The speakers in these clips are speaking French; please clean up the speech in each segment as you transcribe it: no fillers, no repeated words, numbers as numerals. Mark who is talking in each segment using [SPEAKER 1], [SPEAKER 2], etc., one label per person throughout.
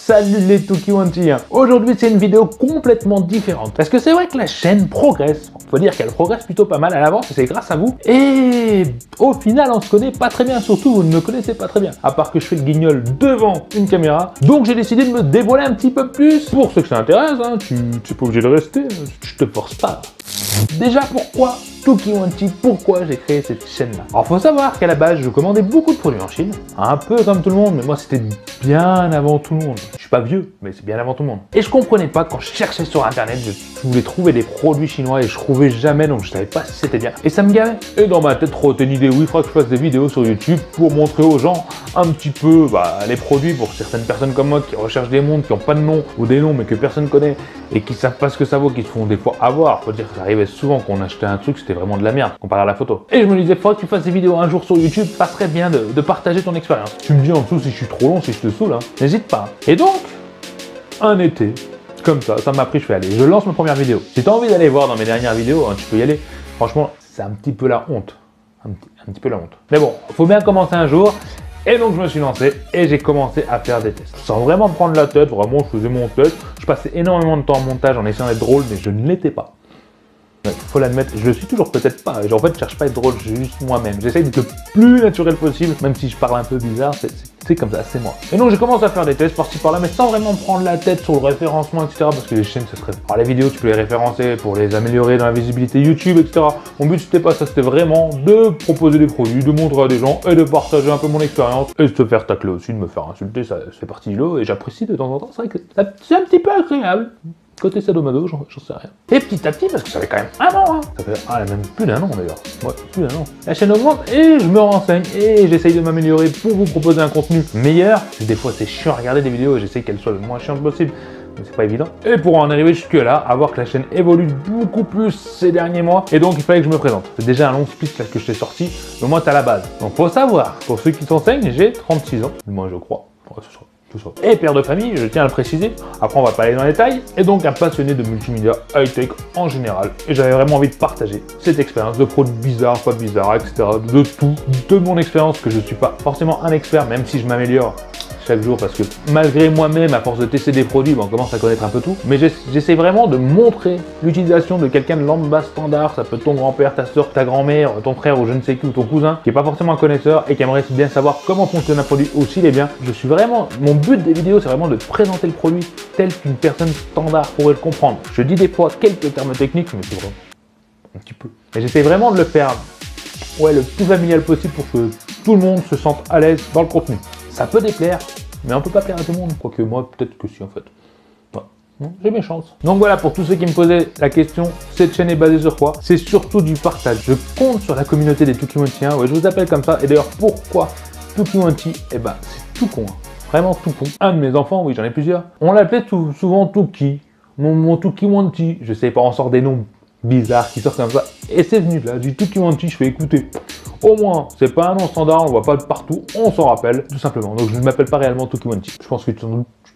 [SPEAKER 1] Salut les Tukiwanti. Aujourd'hui c'est une vidéo complètement différente parce que c'est vrai que la chaîne progresse, on peut dire qu'elle progresse plutôt pas mal à l'avance et c'est grâce à vous, et au final on se connaît pas très bien, surtout vous ne me connaissez pas très bien, à part que je fais le guignol devant une caméra, donc j'ai décidé de me dévoiler un petit peu plus. Pour ceux que ça intéresse, hein, tu n'es pas obligé de rester, je te force pas. Déjà pourquoi Tukiwanti, pourquoi j'ai créé cette chaîne-là? Alors faut savoir qu'à la base je commandais beaucoup de produits en Chine, un peu comme tout le monde, mais moi c'était bien avant tout le monde. Je suis pas vieux, mais c'est bien avant tout le monde. Et je comprenais pas quand je cherchais sur internet, je voulais trouver des produits chinois et je trouvais jamais, donc je savais pas si c'était bien. Et ça me gavait. Et dans ma tête trottait une idée, oui, il faudra que je fasse des vidéos sur YouTube pour montrer aux gens un petit peu les produits pour certaines personnes comme moi qui recherchent des montres, qui n'ont pas de nom ou des noms mais que personne connaît et qui savent pas ce que ça vaut, qui se font des fois avoir. Faut dire que ça arrivait souvent qu'on achetait un truc, c'était vraiment de la merde comparé à la photo. Et je me disais, faudrait que tu fasses des vidéos un jour sur YouTube, ça serait bien de partager ton expérience. Tu me dis en dessous si je suis trop long, si je te saoule, hein. N'hésite pas. Et donc, un été, comme ça m'a pris, je fais allez, je lance ma première vidéo. Si tu as envie d'aller voir dans mes dernières vidéos, hein, tu peux y aller. Franchement, c'est un petit peu la honte. Un petit peu la honte. Mais bon, faut bien commencer un jour. Et donc je me suis lancé et j'ai commencé à faire des tests. Sans vraiment me prendre la tête, vraiment je faisais mon test. Je passais énormément de temps en montage en essayant d'être drôle, mais je ne l'étais pas. Il faut l'admettre, je le suis toujours peut-être pas. En fait, je cherche pas à être drôle, je suis juste moi-même. J'essaye d'être le plus naturel possible, même si je parle un peu bizarre, c'est comme ça, c'est moi. Et donc j'ai commencé à faire des tests par-ci par-là, mais sans vraiment me prendre la tête sur le référencement, etc. Parce que les chaînes, ça serait... Alors les vidéos, tu peux les référencer pour les améliorer dans la visibilité YouTube, etc. Mon but, c'était pas ça, c'était vraiment de proposer des produits, de montrer à des gens et de partager un peu mon expérience. Et de te faire tacler aussi, de me faire insulter, ça c'est parti du lot. Et j'apprécie de temps en temps, c'est vrai que c'est un petit peu agréable. Côté sadomado, j'en sais rien. Et petit à petit, parce que ça fait quand même un an, hein. Ça fait même plus d'un an d'ailleurs. Ouais, plus d'un an. La chaîne augmente et je me renseigne et j'essaye de m'améliorer pour vous proposer un contenu meilleur. Des fois c'est chiant à regarder des vidéos et j'essaye qu'elles soient le moins chiantes possible. Mais c'est pas évident. Et pour en arriver jusque là, à voir que la chaîne évolue beaucoup plus ces derniers mois. Et donc il fallait que je me présente. C'est déjà un long speech là que je t'ai sorti. Mais moi t'as la base. Donc faut savoir, pour ceux qui s'enseignent, j'ai 36 ans. Moi je crois. Ouais, ce sera. Et père de famille, je tiens à le préciser, après on va pas aller dans les détails, et donc un passionné de multimédia high-tech en général. Et j'avais vraiment envie de partager cette expérience de produits bizarres, pas bizarres, etc. De tout, de mon expérience, que je suis pas forcément un expert, même si je m'améliore chaque jour, parce que malgré moi-même, à force de tester des produits, on commence à connaître un peu tout. Mais j'essaie vraiment de montrer l'utilisation de quelqu'un de lambda standard. Ça peut être ton grand-père, ta soeur, ta grand-mère, ton frère ou je ne sais qui, ou ton cousin, qui n'est pas forcément un connaisseur et qui aimerait bien savoir comment fonctionne un produit ou s'il est bien. Je suis vraiment, mon but des vidéos, c'est vraiment de présenter le produit tel qu'une personne standard pourrait le comprendre. Je dis des fois quelques termes techniques, mais c'est vraiment un petit peu. Et j'essaie vraiment de le faire le plus familial possible pour que tout le monde se sente à l'aise dans le contenu. Ça peut déplaire, mais on peut pas plaire à tout le monde, quoique moi, peut-être que si en fait. Ouais. J'ai mes chances. Donc voilà, pour tous ceux qui me posaient la question, cette chaîne est basée sur quoi? C'est surtout du partage. Je compte sur la communauté des Tukiwantiens, ouais, je vous appelle comme ça. Et d'ailleurs, pourquoi Tukiwanti? Eh ben, c'est tout con, hein. Vraiment tout con. Un de mes enfants, oui, j'en ai plusieurs, on l'appelait souvent Tuki, mon Tukiwanti. Je sais pas, on sort des noms bizarres qui sortent comme ça. Et c'est venu là, du Tukiwanti, je fais écouter. Au moins, c'est pas un nom standard, on le voit pas partout, on s'en rappelle, tout simplement. Donc je ne m'appelle pas réellement Tukiwanti. Je pense que tu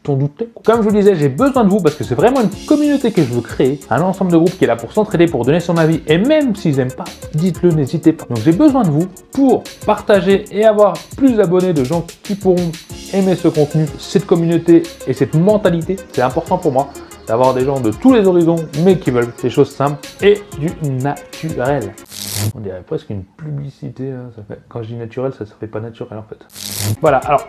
[SPEAKER 1] t'en doutais. Comme je vous le disais, j'ai besoin de vous parce que c'est vraiment une communauté que je veux créer, un ensemble de groupes qui est là pour s'entraider, pour donner son avis, et même s'ils n'aiment pas, dites-le, n'hésitez pas. Donc j'ai besoin de vous pour partager et avoir plus d'abonnés, de gens qui pourront aimer ce contenu, cette communauté et cette mentalité. C'est important pour moi d'avoir des gens de tous les horizons, mais qui veulent des choses simples et du naturel. On dirait presque une publicité, hein. Quand je dis naturel, ça fait pas naturel en fait. Voilà, alors,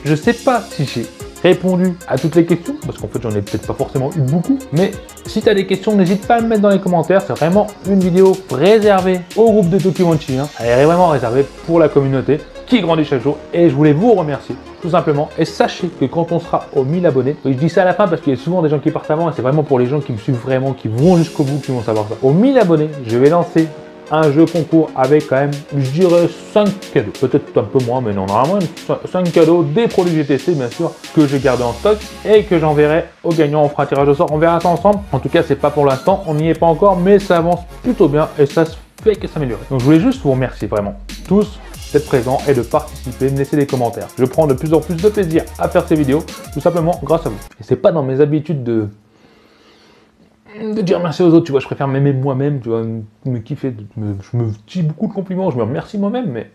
[SPEAKER 1] je sais pas si j'ai répondu à toutes les questions, parce qu'en fait j'en ai peut-être pas forcément eu beaucoup, mais si tu as des questions, n'hésite pas à me mettre dans les commentaires. C'est vraiment une vidéo réservée au groupe de Tukiwanti, hein. Elle est vraiment réservée pour la communauté qui grandit chaque jour, et je voulais vous remercier tout simplement. Et sachez que quand on sera aux 1000 abonnés, je dis ça à la fin parce qu'il y a souvent des gens qui partent avant, et c'est vraiment pour les gens qui me suivent vraiment, qui vont jusqu'au bout, qui vont savoir ça. Aux 1000 abonnés, je vais lancer un jeu concours avec quand même, je dirais, 5 cadeaux. Peut-être un peu moins, mais non, normalement 5 cadeaux, des produits que j'ai testés, bien sûr, que j'ai gardé en stock et que j'enverrai aux gagnants. On fera un tirage au sort, on verra ça ensemble. En tout cas, c'est pas pour l'instant, on n'y est pas encore, mais ça avance plutôt bien et ça se fait que s'améliorer. Donc je voulais juste vous remercier vraiment tous d'être présents et de participer, de me laisser des commentaires. Je prends de plus en plus de plaisir à faire ces vidéos, tout simplement grâce à vous. Et c'est pas dans mes habitudes de dire merci aux autres, tu vois, je préfère m'aimer moi-même, tu vois, me kiffer, je me dis beaucoup de compliments, je me remercie moi-même, mais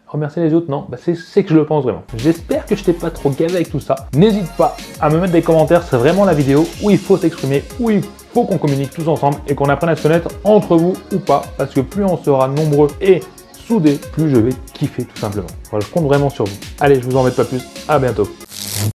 [SPEAKER 1] Remercier les autres, non, c'est que je le pense vraiment. J'espère que je t'ai pas trop gavé avec tout ça. N'hésite pas à me mettre des commentaires, c'est vraiment la vidéo où il faut s'exprimer, où il faut qu'on communique tous ensemble et qu'on apprenne à se connaître entre vous ou pas, parce que plus on sera nombreux et soudés, plus je vais kiffer tout simplement. Voilà, je compte vraiment sur vous. Allez, je vous embête pas plus, à bientôt.